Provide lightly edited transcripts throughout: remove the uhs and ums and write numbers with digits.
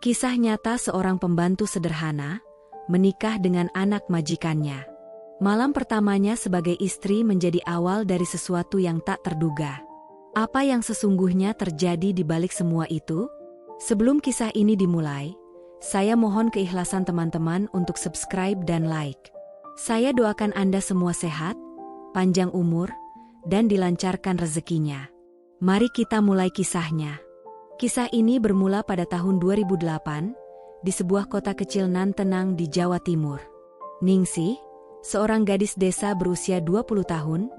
Kisah nyata seorang pembantu sederhana, menikah dengan anak majikannya. Malam pertamanya sebagai istri menjadi awal dari sesuatu yang tak terduga. Apa yang sesungguhnya terjadi di balik semua itu? Sebelum kisah ini dimulai, saya mohon keikhlasan teman-teman untuk subscribe dan like. Saya doakan Anda semua sehat, panjang umur, dan dilancarkan rezekinya. Mari kita mulai kisahnya. Kisah ini bermula pada tahun 2008, di sebuah kota kecil nan tenang di Jawa Timur. Ningsih, seorang gadis desa berusia 20 tahun,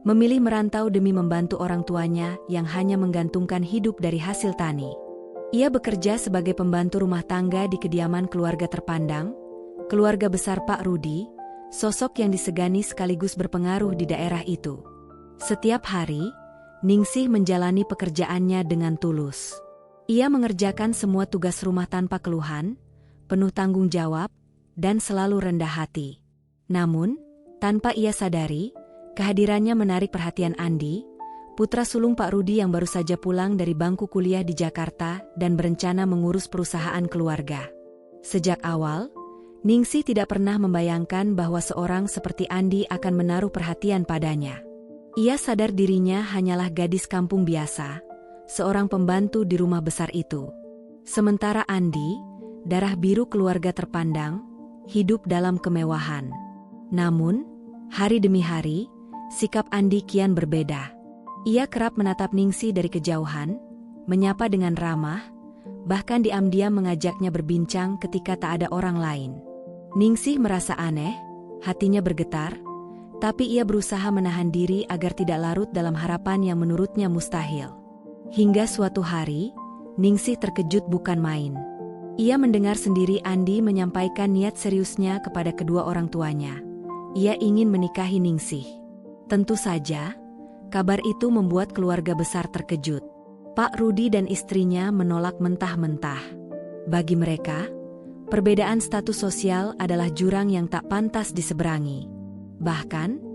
memilih merantau demi membantu orang tuanya yang hanya menggantungkan hidup dari hasil tani. Ia bekerja sebagai pembantu rumah tangga di kediaman keluarga terpandang, keluarga besar Pak Rudi, sosok yang disegani sekaligus berpengaruh di daerah itu. Setiap hari, Ningsih menjalani pekerjaannya dengan tulus. Ia mengerjakan semua tugas rumah tanpa keluhan, penuh tanggung jawab, dan selalu rendah hati. Namun, tanpa ia sadari, kehadirannya menarik perhatian Andi, putra sulung Pak Rudi yang baru saja pulang dari bangku kuliah di Jakarta dan berencana mengurus perusahaan keluarga. Sejak awal, Ningsih tidak pernah membayangkan bahwa seorang seperti Andi akan menaruh perhatian padanya. Ia sadar dirinya hanyalah gadis kampung biasa, seorang pembantu di rumah besar itu. Sementara Andi, darah biru keluarga terpandang, hidup dalam kemewahan. Namun, hari demi hari, sikap Andi kian berbeda. Ia kerap menatap Ningsih dari kejauhan, menyapa dengan ramah, bahkan diam-diam mengajaknya berbincang ketika tak ada orang lain. Ningsih merasa aneh, hatinya bergetar, tapi ia berusaha menahan diri agar tidak larut dalam harapan yang menurutnya mustahil. Hingga suatu hari, Ningsih terkejut bukan main. Ia mendengar sendiri Andi menyampaikan niat seriusnya kepada kedua orang tuanya. Ia ingin menikahi Ningsih. Tentu saja, kabar itu membuat keluarga besar terkejut. Pak Rudi dan istrinya menolak mentah-mentah. Bagi mereka, perbedaan status sosial adalah jurang yang tak pantas diseberangi. Bahkan,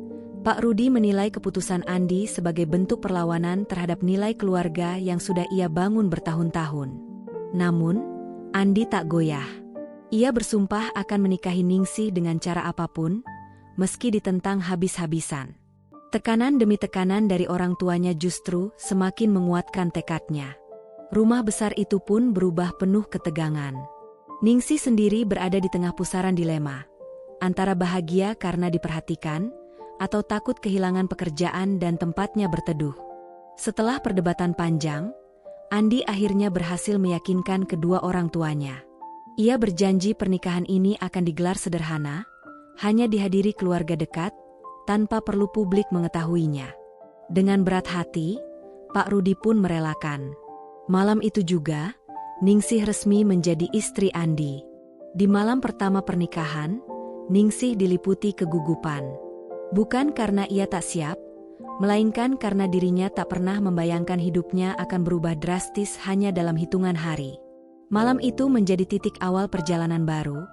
Pak Rudi menilai keputusan Andi sebagai bentuk perlawanan terhadap nilai keluarga yang sudah ia bangun bertahun-tahun. Namun, Andi tak goyah. Ia bersumpah akan menikahi Ningsih dengan cara apapun, meski ditentang habis-habisan. Tekanan demi tekanan dari orang tuanya justru semakin menguatkan tekadnya. Rumah besar itu pun berubah penuh ketegangan. Ningsih sendiri berada di tengah pusaran dilema, antara bahagia karena diperhatikan, atau takut kehilangan pekerjaan dan tempatnya berteduh. Setelah perdebatan panjang, Andi akhirnya berhasil meyakinkan kedua orang tuanya. Ia berjanji pernikahan ini akan digelar sederhana, hanya dihadiri keluarga dekat, tanpa perlu publik mengetahuinya. Dengan berat hati, Pak Rudi pun merelakan. Malam itu juga, Ningsih resmi menjadi istri Andi. Di malam pertama pernikahan, Ningsih diliputi kegugupan. Bukan karena ia tak siap, melainkan karena dirinya tak pernah membayangkan hidupnya akan berubah drastis hanya dalam hitungan hari. Malam itu menjadi titik awal perjalanan baru,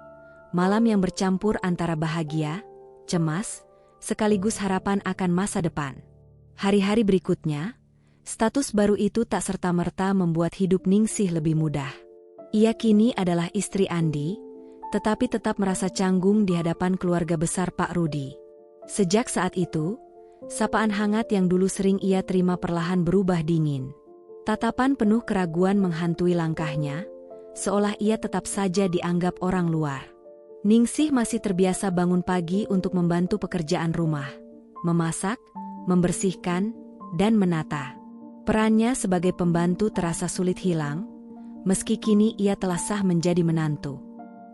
malam yang bercampur antara bahagia, cemas, sekaligus harapan akan masa depan. Hari-hari berikutnya, status baru itu tak serta-merta membuat hidup Ningsih lebih mudah. Ia kini adalah istri Andi, tetapi tetap merasa canggung di hadapan keluarga besar Pak Rudi. Sejak saat itu, sapaan hangat yang dulu sering ia terima perlahan berubah dingin. Tatapan penuh keraguan menghantui langkahnya, seolah ia tetap saja dianggap orang luar. Ningsih masih terbiasa bangun pagi untuk membantu pekerjaan rumah, memasak, membersihkan, dan menata. Perannya sebagai pembantu terasa sulit hilang, meski kini ia telah sah menjadi menantu.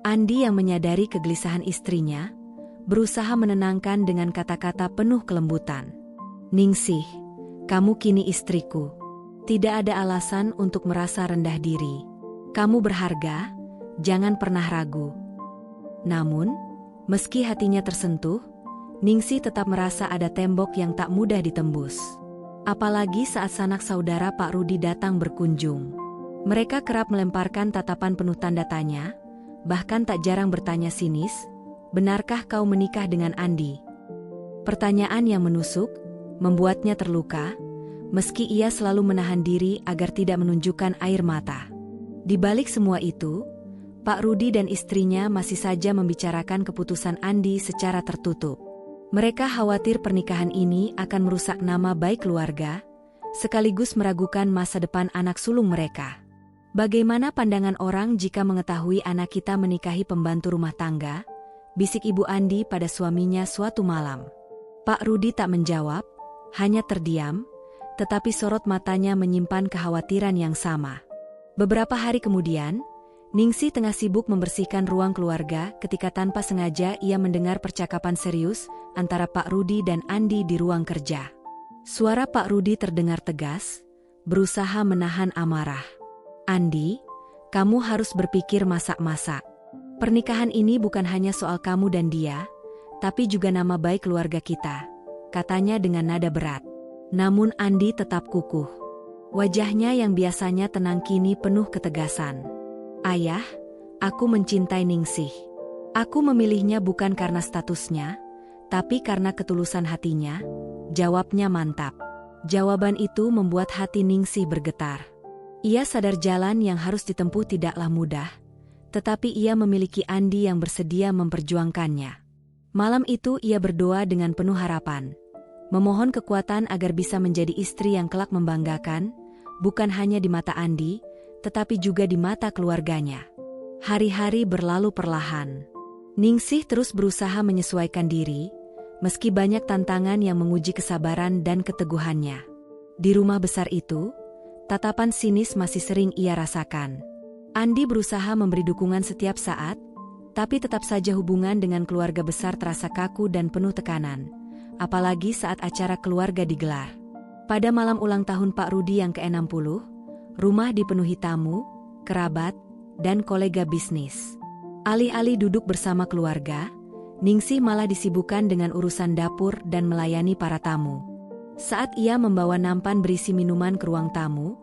Andi yang menyadari kegelisahan istrinya, berusaha menenangkan dengan kata-kata penuh kelembutan. Ningsih, kamu kini istriku. Tidak ada alasan untuk merasa rendah diri. Kamu berharga, jangan pernah ragu. Namun, meski hatinya tersentuh, Ningsih tetap merasa ada tembok yang tak mudah ditembus. Apalagi saat sanak saudara Pak Rudi datang berkunjung. Mereka kerap melemparkan tatapan penuh tanda tanya, bahkan tak jarang bertanya sinis, benarkah kau menikah dengan Andi? Pertanyaan yang menusuk, membuatnya terluka, meski ia selalu menahan diri agar tidak menunjukkan air mata. Di balik semua itu, Pak Rudi dan istrinya masih saja membicarakan keputusan Andi secara tertutup. Mereka khawatir pernikahan ini akan merusak nama baik keluarga, sekaligus meragukan masa depan anak sulung mereka. Bagaimana pandangan orang jika mengetahui anak kita menikahi pembantu rumah tangga? Bisik Ibu Andi pada suaminya suatu malam. Pak Rudi tak menjawab, hanya terdiam, tetapi sorot matanya menyimpan kekhawatiran yang sama. Beberapa hari kemudian, Ningsih tengah sibuk membersihkan ruang keluarga ketika tanpa sengaja ia mendengar percakapan serius antara Pak Rudi dan Andi di ruang kerja. Suara Pak Rudi terdengar tegas, berusaha menahan amarah. "Andi, kamu harus berpikir masak-masak. Pernikahan ini bukan hanya soal kamu dan dia, tapi juga nama baik keluarga kita," katanya dengan nada berat. Namun Andi tetap kukuh. Wajahnya yang biasanya tenang kini penuh ketegasan. "Ayah, aku mencintai Ningsih. Aku memilihnya bukan karena statusnya, tapi karena ketulusan hatinya," jawabnya mantap. Jawaban itu membuat hati Ningsih bergetar. Ia sadar jalan yang harus ditempuh tidaklah mudah, tetapi ia memiliki Andi yang bersedia memperjuangkannya. Malam itu ia berdoa dengan penuh harapan, memohon kekuatan agar bisa menjadi istri yang kelak membanggakan, bukan hanya di mata Andi, tetapi juga di mata keluarganya. Hari-hari berlalu perlahan. Ningsih terus berusaha menyesuaikan diri, meski banyak tantangan yang menguji kesabaran dan keteguhannya. Di rumah besar itu, tatapan sinis masih sering ia rasakan. Andi berusaha memberi dukungan setiap saat, tapi tetap saja hubungan dengan keluarga besar terasa kaku dan penuh tekanan, apalagi saat acara keluarga digelar. Pada malam ulang tahun Pak Rudi yang ke-60, rumah dipenuhi tamu, kerabat, dan kolega bisnis. Alih-alih duduk bersama keluarga, Ningsih malah disibukkan dengan urusan dapur dan melayani para tamu. Saat ia membawa nampan berisi minuman ke ruang tamu,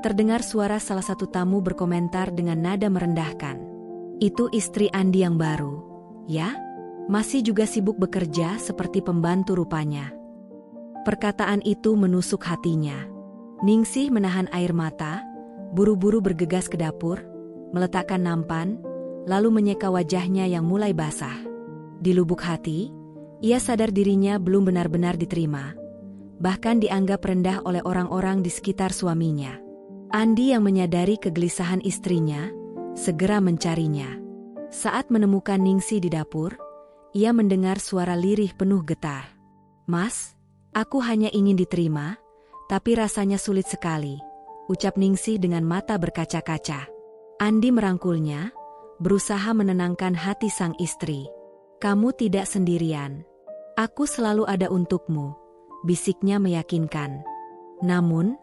terdengar suara salah satu tamu berkomentar dengan nada merendahkan. "Itu istri Andi yang baru, ya? Masih juga sibuk bekerja seperti pembantu rupanya." Perkataan itu menusuk hatinya. Ningsih menahan air mata, buru-buru bergegas ke dapur, meletakkan nampan, lalu menyeka wajahnya yang mulai basah. Di lubuk hati, ia sadar dirinya belum benar-benar diterima, bahkan dianggap rendah oleh orang-orang di sekitar suaminya. Andi yang menyadari kegelisahan istrinya, segera mencarinya. Saat menemukan Ningsih di dapur, ia mendengar suara lirih penuh getar. "Mas, aku hanya ingin diterima, tapi rasanya sulit sekali," ucap Ningsih dengan mata berkaca-kaca. Andi merangkulnya, berusaha menenangkan hati sang istri. "Kamu tidak sendirian. Aku selalu ada untukmu," bisiknya meyakinkan. Namun,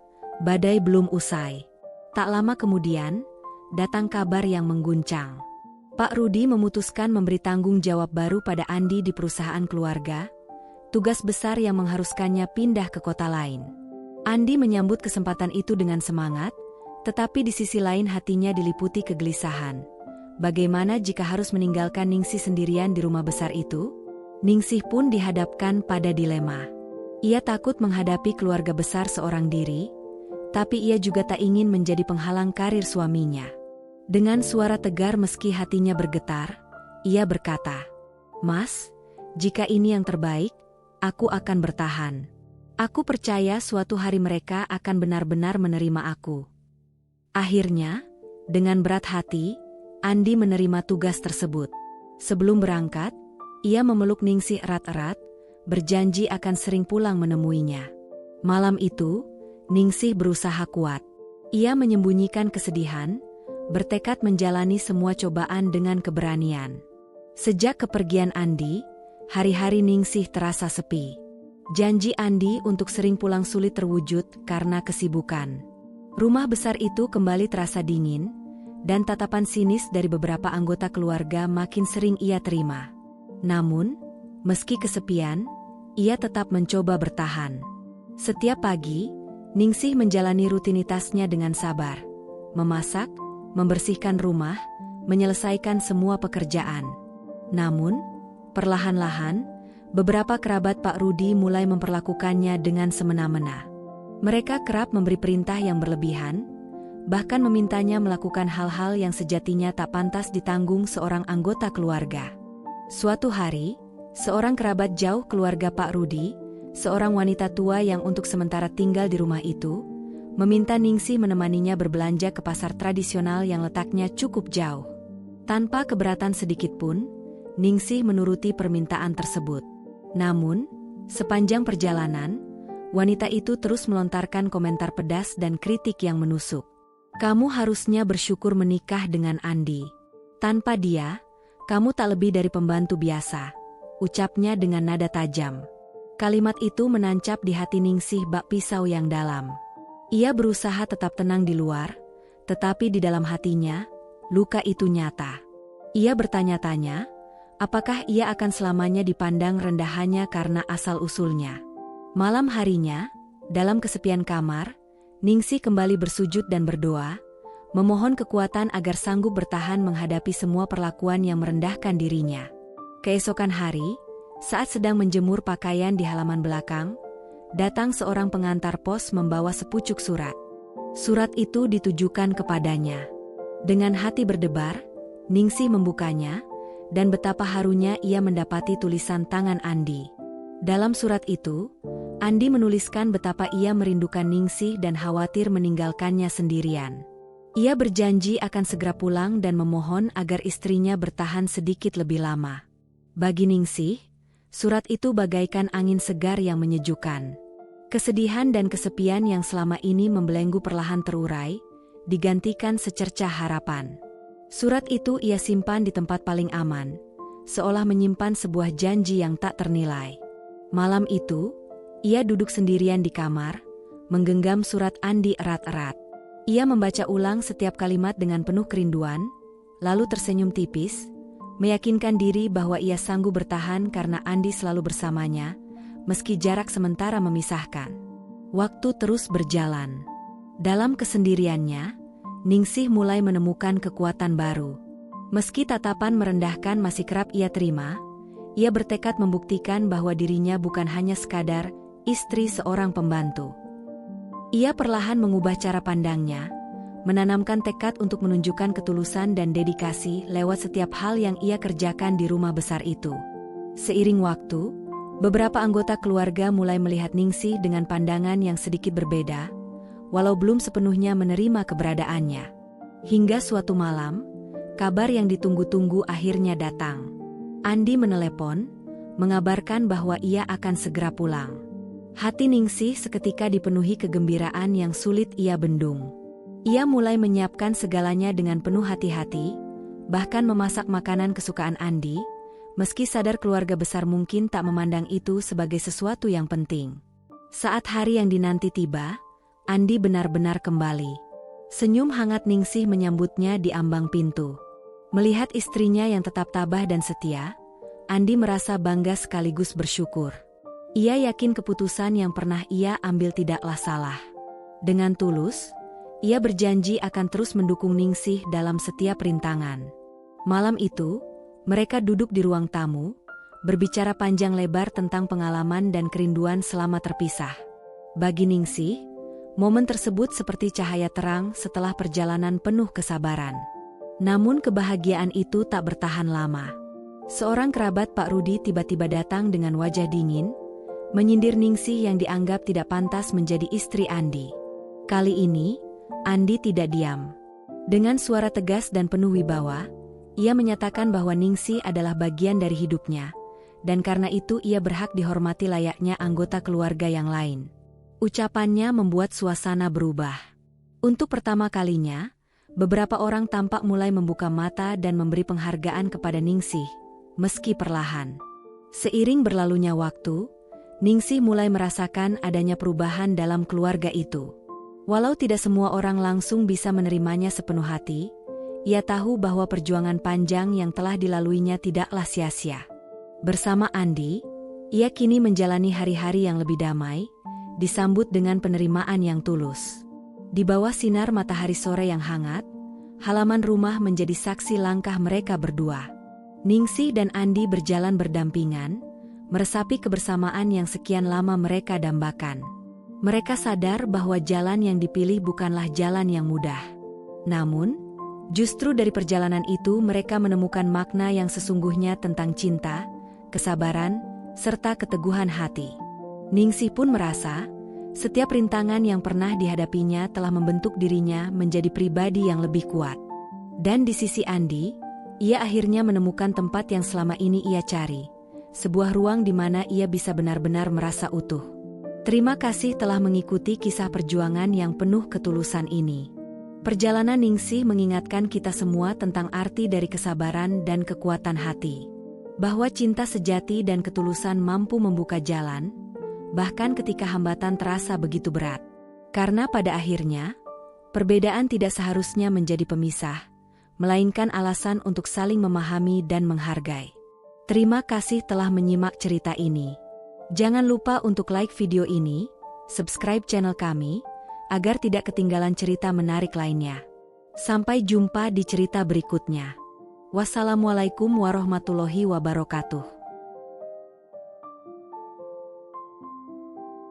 badai belum usai. Tak lama kemudian, datang kabar yang mengguncang. Pak Rudi memutuskan memberi tanggung jawab baru pada Andi di perusahaan keluarga, tugas besar yang mengharuskannya pindah ke kota lain. Andi menyambut kesempatan itu dengan semangat, tetapi di sisi lain hatinya diliputi kegelisahan. Bagaimana jika harus meninggalkan Ningsih sendirian di rumah besar itu? Ningsih pun dihadapkan pada dilema. Ia takut menghadapi keluarga besar seorang diri, tapi ia juga tak ingin menjadi penghalang karir suaminya. Dengan suara tegar meski hatinya bergetar, ia berkata, "Mas, jika ini yang terbaik, aku akan bertahan. Aku percaya suatu hari mereka akan benar-benar menerima aku." Akhirnya, dengan berat hati, Andi menerima tugas tersebut. Sebelum berangkat, ia memeluk Ningsih erat-erat, berjanji akan sering pulang menemuinya. Malam itu, Ningsih berusaha kuat. Ia menyembunyikan kesedihan, bertekad menjalani semua cobaan dengan keberanian. Sejak kepergian Andi, hari-hari Ningsih terasa sepi. Janji Andi untuk sering pulang sulit terwujud karena kesibukan. Rumah besar itu kembali terasa dingin, dan tatapan sinis dari beberapa anggota keluarga makin sering ia terima. Namun, meski kesepian, ia tetap mencoba bertahan. Setiap pagi, Ningsih menjalani rutinitasnya dengan sabar. Memasak, membersihkan rumah, menyelesaikan semua pekerjaan. Namun, perlahan-lahan, beberapa kerabat Pak Rudi mulai memperlakukannya dengan semena-mena. Mereka kerap memberi perintah yang berlebihan, bahkan memintanya melakukan hal-hal yang sejatinya tak pantas ditanggung seorang anggota keluarga. Suatu hari, seorang kerabat jauh keluarga Pak Rudi, seorang wanita tua yang untuk sementara tinggal di rumah itu, meminta Ningsih menemaninya berbelanja ke pasar tradisional yang letaknya cukup jauh. Tanpa keberatan sedikitpun, Ningsih menuruti permintaan tersebut. Namun, sepanjang perjalanan, wanita itu terus melontarkan komentar pedas dan kritik yang menusuk. "Kamu harusnya bersyukur menikah dengan Andi. Tanpa dia, kamu tak lebih dari pembantu biasa," ucapnya dengan nada tajam. Kalimat itu menancap di hati Ningsih bak pisau yang dalam. Ia berusaha tetap tenang di luar, tetapi di dalam hatinya, luka itu nyata. Ia bertanya-tanya, apakah ia akan selamanya dipandang rendah hanya karena asal-usulnya. Malam harinya, dalam kesepian kamar, Ningsih kembali bersujud dan berdoa, memohon kekuatan agar sanggup bertahan menghadapi semua perlakuan yang merendahkan dirinya. Keesokan hari, saat sedang menjemur pakaian di halaman belakang, datang seorang pengantar pos membawa sepucuk surat. Surat itu ditujukan kepadanya. Dengan hati berdebar, Ningsih membukanya, dan betapa harunya ia mendapati tulisan tangan Andi. Dalam surat itu, Andi menuliskan betapa ia merindukan Ningsih dan khawatir meninggalkannya sendirian. Ia berjanji akan segera pulang dan memohon agar istrinya bertahan sedikit lebih lama. Bagi Ningsih, surat itu bagaikan angin segar yang menyejukkan. Kesedihan dan kesepian yang selama ini membelenggu perlahan terurai, digantikan secercah harapan. Surat itu ia simpan di tempat paling aman, seolah menyimpan sebuah janji yang tak ternilai. Malam itu, ia duduk sendirian di kamar, menggenggam surat Andi erat-erat. Ia membaca ulang setiap kalimat dengan penuh kerinduan, lalu tersenyum tipis, meyakinkan diri bahwa ia sanggup bertahan karena Andi selalu bersamanya, meski jarak sementara memisahkan. Waktu terus berjalan. Dalam kesendiriannya, Ningsih mulai menemukan kekuatan baru. Meski tatapan merendahkan masih kerap ia terima, ia bertekad membuktikan bahwa dirinya bukan hanya sekadar istri seorang pembantu. Ia perlahan mengubah cara pandangnya, menanamkan tekad untuk menunjukkan ketulusan dan dedikasi lewat setiap hal yang ia kerjakan di rumah besar itu. Seiring waktu, beberapa anggota keluarga mulai melihat Ningsih dengan pandangan yang sedikit berbeda, walau belum sepenuhnya menerima keberadaannya. Hingga suatu malam, kabar yang ditunggu-tunggu akhirnya datang. Andi menelepon, mengabarkan bahwa ia akan segera pulang. Hati Ningsih seketika dipenuhi kegembiraan yang sulit ia bendung. Ia mulai menyiapkan segalanya dengan penuh hati-hati, bahkan memasak makanan kesukaan Andi, meski sadar keluarga besar mungkin tak memandang itu sebagai sesuatu yang penting. Saat hari yang dinanti tiba, Andi benar-benar kembali. Senyum hangat Ningsih menyambutnya di ambang pintu. Melihat istrinya yang tetap tabah dan setia, Andi merasa bangga sekaligus bersyukur. Ia yakin keputusan yang pernah ia ambil tidaklah salah. Dengan tulus, ia berjanji akan terus mendukung Ningsih dalam setiap rintangan. Malam itu, mereka duduk di ruang tamu, berbicara panjang lebar tentang pengalaman dan kerinduan selama terpisah. Bagi Ningsih, momen tersebut seperti cahaya terang setelah perjalanan penuh kesabaran. Namun kebahagiaan itu tak bertahan lama. Seorang kerabat Pak Rudi tiba-tiba datang dengan wajah dingin, menyindir Ningsih yang dianggap tidak pantas menjadi istri Andi. Kali ini, Andi tidak diam. Dengan suara tegas dan penuh wibawa, ia menyatakan bahwa Ningsih adalah bagian dari hidupnya, dan karena itu ia berhak dihormati layaknya anggota keluarga yang lain. Ucapannya membuat suasana berubah. Untuk pertama kalinya, beberapa orang tampak mulai membuka mata dan memberi penghargaan kepada Ningsih, meski perlahan. Seiring berlalunya waktu, Ningsih mulai merasakan adanya perubahan dalam keluarga itu. Walau tidak semua orang langsung bisa menerimanya sepenuh hati, ia tahu bahwa perjuangan panjang yang telah dilaluinya tidaklah sia-sia. Bersama Andi, ia kini menjalani hari-hari yang lebih damai, disambut dengan penerimaan yang tulus. Di bawah sinar matahari sore yang hangat, halaman rumah menjadi saksi langkah mereka berdua. Ningsih dan Andi berjalan berdampingan, meresapi kebersamaan yang sekian lama mereka dambakan. Mereka sadar bahwa jalan yang dipilih bukanlah jalan yang mudah. Namun, justru dari perjalanan itu mereka menemukan makna yang sesungguhnya tentang cinta, kesabaran, serta keteguhan hati. Ningsih pun merasa, setiap rintangan yang pernah dihadapinya telah membentuk dirinya menjadi pribadi yang lebih kuat. Dan di sisi Andi, ia akhirnya menemukan tempat yang selama ini ia cari, sebuah ruang di mana ia bisa benar-benar merasa utuh. Terima kasih telah mengikuti kisah perjuangan yang penuh ketulusan ini. Perjalanan Ningsih mengingatkan kita semua tentang arti dari kesabaran dan kekuatan hati. Bahwa cinta sejati dan ketulusan mampu membuka jalan, bahkan ketika hambatan terasa begitu berat. Karena pada akhirnya, perbedaan tidak seharusnya menjadi pemisah, melainkan alasan untuk saling memahami dan menghargai. Terima kasih telah menyimak cerita ini. Jangan lupa untuk like video ini, subscribe channel kami, agar tidak ketinggalan cerita menarik lainnya. Sampai jumpa di cerita berikutnya. Wassalamualaikum warahmatullahi wabarakatuh.